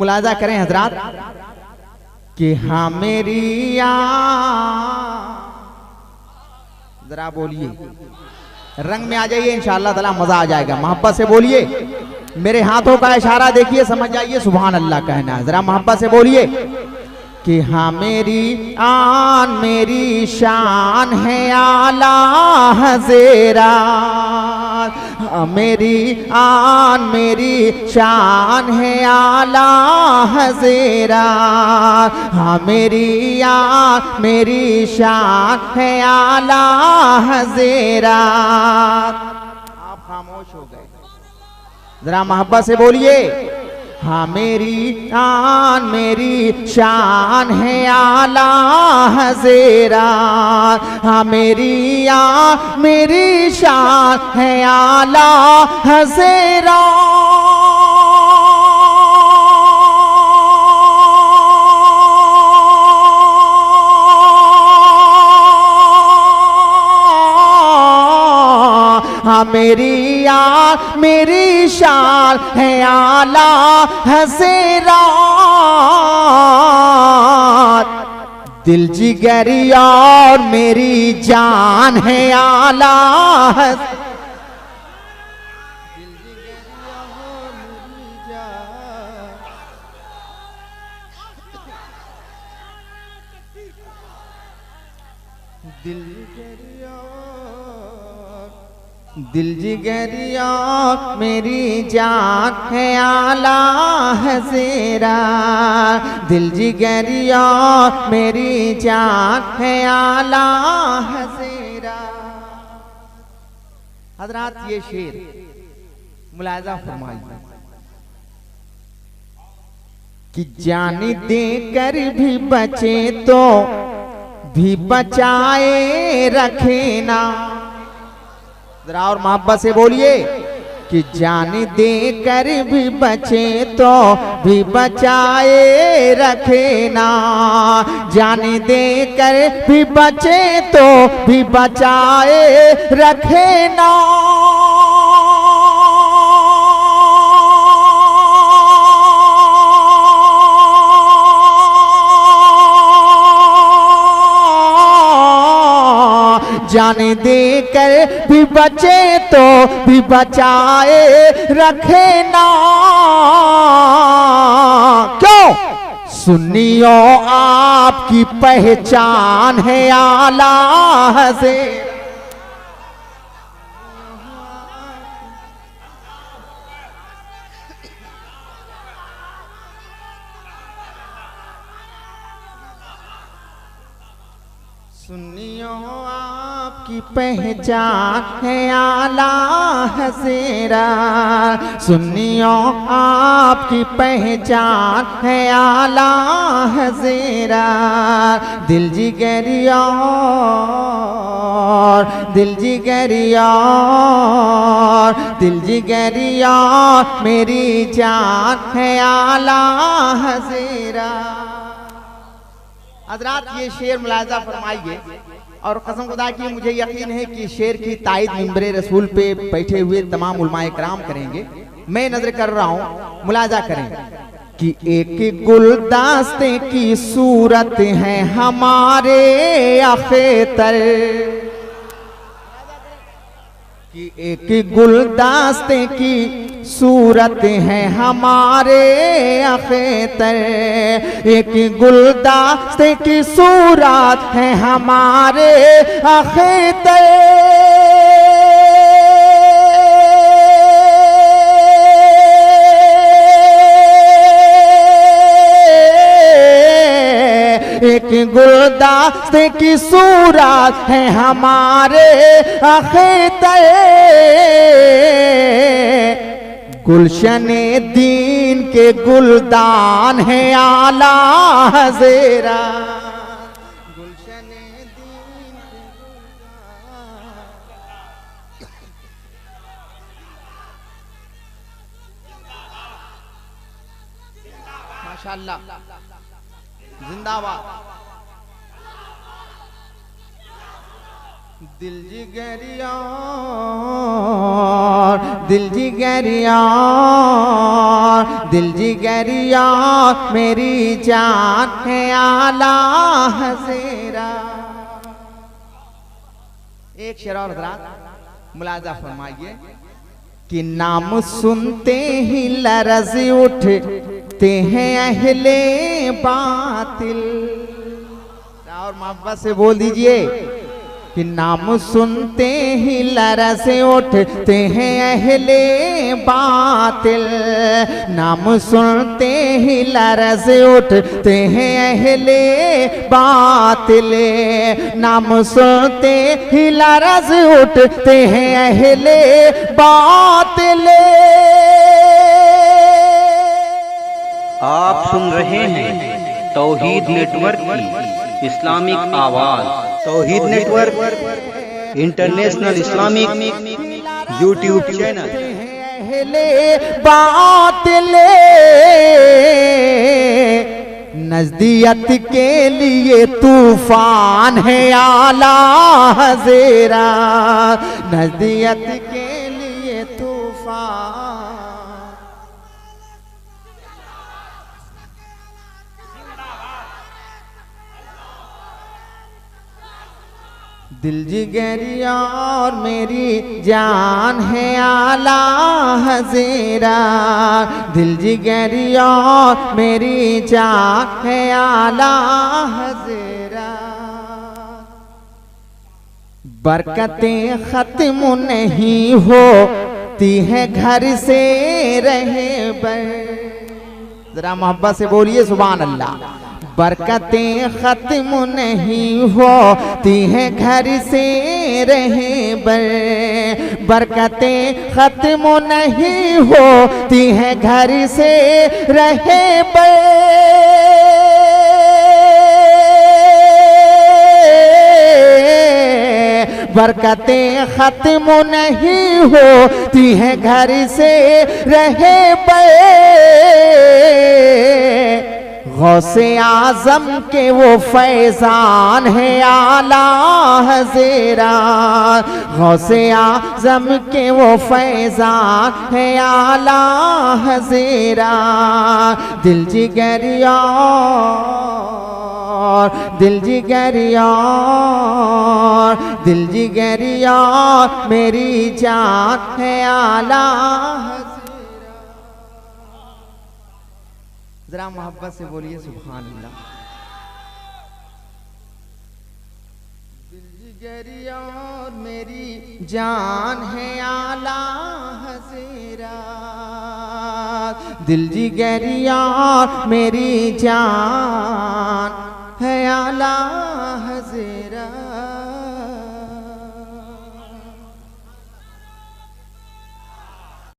मुलाजा करें हजरात कि हाँ मेरी जरा बोलिए, रंग में आ जाइए, इंशाअल्लाह ताला मजा आ जाएगा। मोहब्बत से बोलिए, मेरे हाथों का इशारा देखिए, समझ जाइए सुभान अल्लाह कहना है। जरा मोहब्बत से बोलिए कि हाँ मेरी आन मेरी शान है आला हज़ेरा, हाँ मेरी आन मेरी शान है आला हज़ेरा, हाँ मेरी आन मेरी शान है आला हज़ेरा। आप खामोश हो गए, जरा मोहब्बत से बोलिए, हाँ मेरी आन मेरी शान है आला हज़ेरा, हाँ मेरी आन मेरी शान है आला हज़ेरा। हाँ मेरी आन मेरी शान है आला हज़ेरा, दिल जिगर और मेरी जान है आला हज़ेरा। दिल जिगरिया मेरी जान है आला हज़ेरा, दिल जिगरिया मेरी जान है आला हज़ेरा। हजरात ये शेर मुलाहिज़ा फरमाइए कि जान दे कर भी बचे तो भी बचाए रखे ना। जरा और मोहब्बत से बोलिए कि जान दे कर भी बचे तो भी बचाए रखे ना, जान दे कर भी बचे तो भी बचाए रखे ना। जान दे कर भी बचे तो भी बचाए रखे ना। क्यों? सुन्नियों आपकी पहचान है आला हज़ेरा। सुन्नियों आपकी पहचान है आला हज़ेरा, सुन्नियों आपकी पहचान है आला हज़ेरा। दिल जिगरिया दिल जिगरिया दिल जिगरिया मेरी जान है आला हज़ेरा। हजरात ये शेर मुलाहिज़ा फरमाइए और कसम खुदा की मुझे यकीन है कि शेर की तायद मिंबरे रसूल पे बैठे हुए तमाम उलमाए कराम करेंगे। मैं नजर कर रहा हूँ, मुलाहिज़ा करें कि एक गुलदस्ते की सूरत है हमारे अखेतर, कि एक गुलदस्ते की सूरत है हमारे अखेतर, एक गुलदस्ते की सूरत है हमारे अखेतर। एक गुलदस्ते की सूरत है हमारे अखेतर, गुलशने दीन के गुलदान है आला हज़ेरा, गुलशने दीन के गुलदान। माशाअल्लाह, जिंदाबाद। दिल जिगरिया दिल जिगरिया दिल जिगरिया मेरी जान है आला हज़ीरा। एक शेर और हज़रात मुलाज़ा फरमाइए कि नाम सुनते ही लरज़ उठते हैं अहले बातिल। और मोहब्बत से बोल दीजिए कि नाम सुनते ही लरज़ उठते हैं अहले बातिल। नाम सुनते ही लरज़ उठते हैं अहले बातिल। नाम सुनते ही लरज़ उठते हैं अहले बातिल। आप सुन रहे हैं तौहीद नेटवर्क की इस्लामिक आवाज़। Tauheed network international Islamic YouTube channel. बातिले नज़दियत के लिए तूफान है आला हज़ीरा। नज़दियत के लिए तूफान। दिल जिगरिया और मेरी जान है आला हज़ीरा। दिल जिगरिया और मेरी जान है आला हज़ीरा। बरकतें ख़त्म नहीं होती है घर से रहे बर। जरा मोहब्बत से बोलिए सुभान अल्लाह। बरकतें ख़त्म नहीं होती हैं घर से रहे बर। बरकतें ख़त्म नहीं होती हैं घर से रहे बर। बरकतें ख़त्म नहीं होती हैं घर से रहे बर। गौसे आज़म के वो फैज़ान है आला हज़ीरा। गौसे आज़म के वो फैज़ान है आला हज़ीरा। दिल जिगरिया दिल जिगरिया दिल जिगरिया मेरी जान है आला। जरा मोहब्बत से बोलिए सुभान अल्लाह। दिल जिगरिया मेरी जान है आला हज़ीरा। दिल जिगरिया मेरी जान